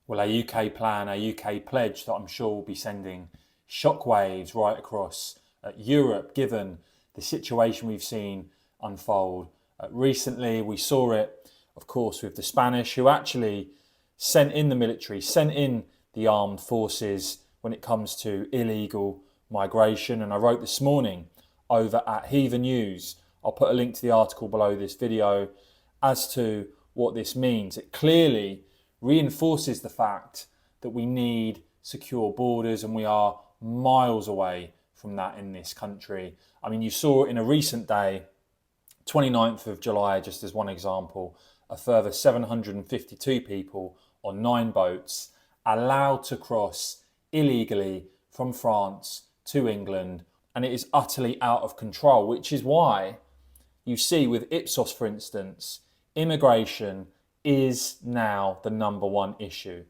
Well, a UK plan, a UK pledge that I'm sure will be sending shockwaves right across Europe, given the situation we've seen unfold. Recently, we saw it, of course, with the Spanish, who actually sent in the military, sent in the armed forces when it comes to illegal migration. And I wrote this morning over at Heathen News, I'll put a link to the article below this video, as to what this means. It clearly reinforces the fact that we need secure borders, and we are miles away from that in this country. I mean, you saw in a recent day, 29th of July, just as one example, a further 752 people on 9 boats allowed to cross illegally from France to England, and it is utterly out of control, which is why you see with Ipsos, for instance, immigration is now the #1 issue.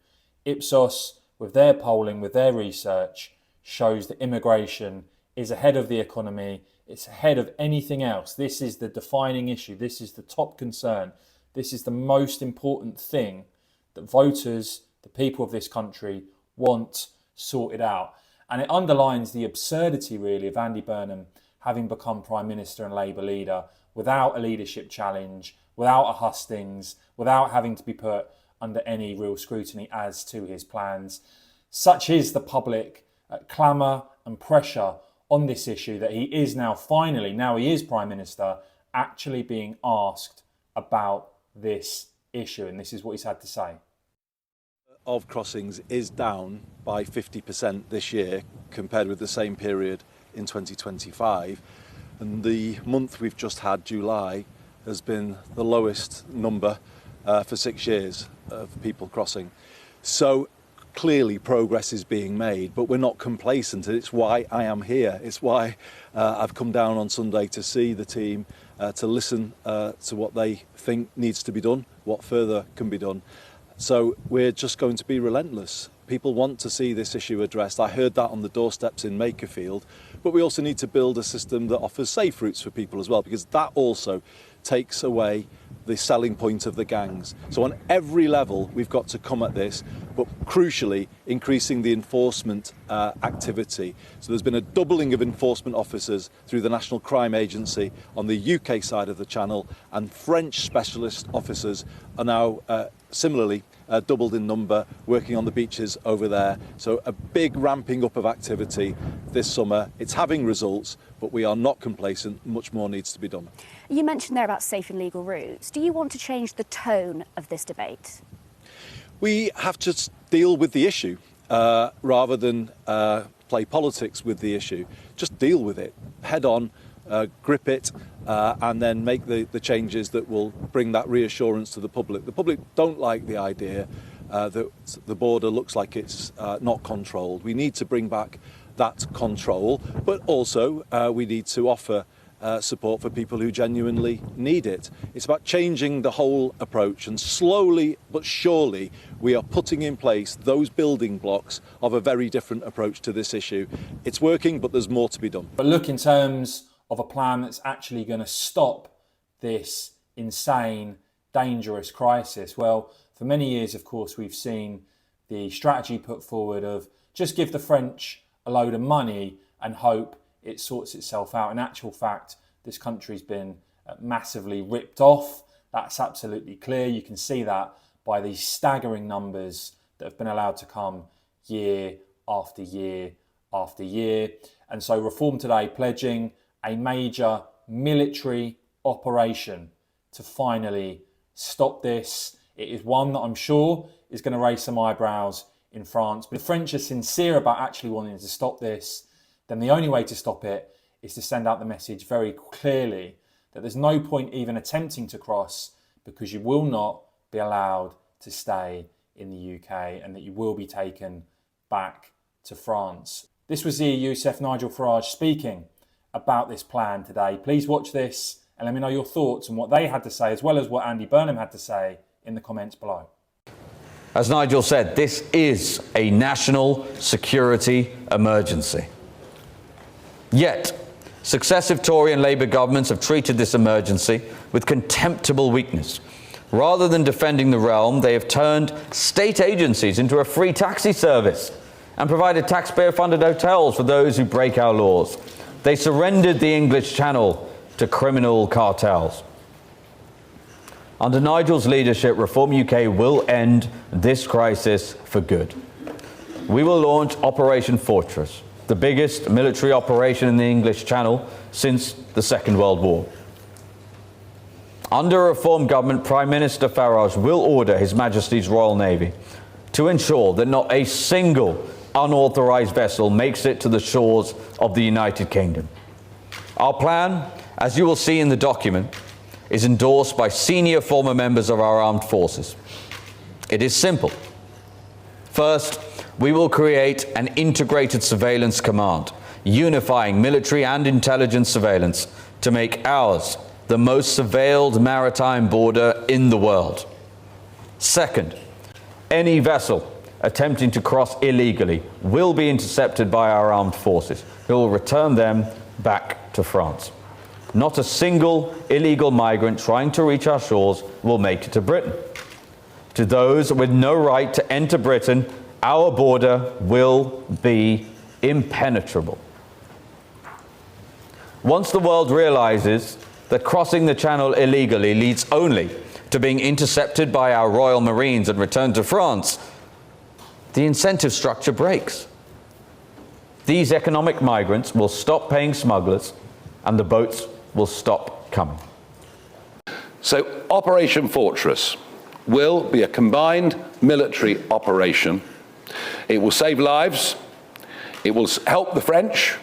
Ipsos, with their polling, with their research, shows that immigration is ahead of the economy. It's ahead of anything else. This is the defining issue. This is the top concern. This is the most important thing that voters, the people of this country, want sorted out. And it underlines the absurdity, really, of Andy Burnham having become Prime Minister and Labour leader without a leadership challenge, without a hustings, without having to be put under any real scrutiny as to his plans. Such is the public clamour and pressure on this issue that he is now finally, now he is Prime Minister, actually being asked about this issue. And this is what he's had to say. Of crossings is down by 50% this year compared with the same period in 2025. And the month we've just had, July, has been the lowest number for 6 years of people crossing. So clearly progress is being made, but we're not complacent. It's why I am here. It's why I've come down on Sunday to see the team, to listen to what they think needs to be done, what further can be done. So we're just going to be relentless. People want to see this issue addressed. I heard that on the doorsteps in Makerfield, but we also need to build a system that offers safe routes for people as well, because that also takes away the selling point of the gangs. So on every level, we've got to come at this, but crucially, increasing the enforcement activity. So there's been a doubling of enforcement officers through the National Crime Agency on the UK side of the Channel, and French specialist officers are now similarly doubled in number, working on the beaches over there. So a big ramping up of activity this summer. It's having results, but we are not complacent. Much more needs to be done. You mentioned there about safe and legal routes. Do you want to change the tone of this debate? We have to deal with the issue rather than play politics with the issue. Just deal with it head on, grip it, and then make the changes that will bring that reassurance to the public. The public don't like the idea that the border looks like it's not controlled. We need to bring back that control, but also we need to offer support for people who genuinely need it. It's about changing the whole approach, and slowly but surely we are putting in place those building blocks of a very different approach to this issue. It's working, but there's more to be done. But look, in terms of a plan that's actually going to stop this insane, dangerous crisis, well, for many years, of course, we've seen the strategy put forward of just give the French a load of money and hope it sorts itself out. In actual fact, this country's been massively ripped off. That's absolutely clear. You can see that by these staggering numbers that have been allowed to come year after year after year. And so Reform Today pledging a major military operation to finally stop this. It is one that I'm sure is going to raise some eyebrows in France. But if the French are sincere about actually wanting to stop this, then the only way to stop it is to send out the message very clearly that there's no point even attempting to cross, because you will not be allowed to stay in the UK and that you will be taken back to France. This was the Youssef Nigel Farage speaking about this plan today. Please watch this and let me know your thoughts on what they had to say, as well as what Andy Burnham had to say, in the comments below. As Nigel said, this is a national security emergency. Yet, successive Tory and Labour governments have treated this emergency with contemptible weakness. Rather than defending the realm, they have turned state agencies into a free taxi service and provided taxpayer-funded hotels for those who break our laws. They surrendered the English Channel to criminal cartels. Under Nigel's leadership, Reform UK will end this crisis for good. We will launch Operation Fortress, the biggest military operation in the English Channel since the Second World War. Under a Reform government, Prime Minister Farage will order His Majesty's Royal Navy to ensure that not a single unauthorised vessel makes it to the shores of the United Kingdom. Our plan, as you will see in the document, is endorsed by senior former members of our armed forces. It is simple. First, we will create an integrated surveillance command, unifying military and intelligence surveillance to make ours the most surveilled maritime border in the world. Second, any vessel attempting to cross illegally will be intercepted by our armed forces, who will return them back to France. Not a single illegal migrant trying to reach our shores will make it to Britain. To those with no right to enter Britain, our border will be impenetrable. Once the world realizes that crossing the Channel illegally leads only to being intercepted by our Royal Marines and returned to France, the incentive structure breaks. These economic migrants will stop paying smugglers and the boats will stop coming. So Operation Fortress will be a combined military operation. It will save lives. It will help the French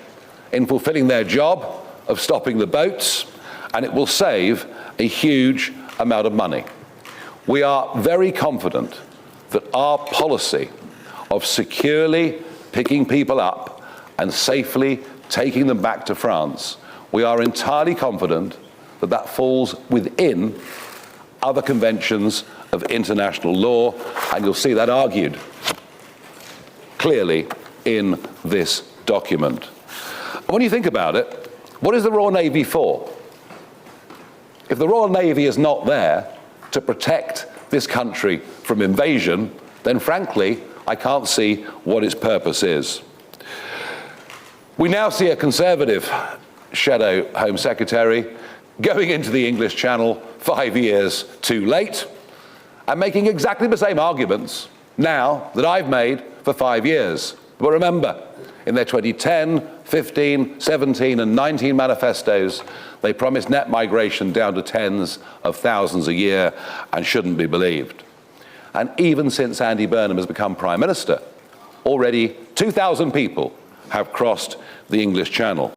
in fulfilling their job of stopping the boats, and it will save a huge amount of money. We are very confident that our policy of securely picking people up and safely taking them back to France, we are entirely confident that that falls within other conventions of international law, and you'll see that argued clearly in this document. When you think about it, what is the Royal Navy for? If the Royal Navy is not there to protect this country from invasion, then frankly, I can't see what its purpose is. We now see a Conservative Shadow Home Secretary going into the English Channel 5 years too late and making exactly the same arguments now that I've made for 5 years. But remember, in their 2010, 15, 17 and 19 manifestos, they promised net migration down to tens of thousands a year and shouldn't be believed. And even since Andy Burnham has become Prime Minister, already 2,000 people have crossed the English Channel.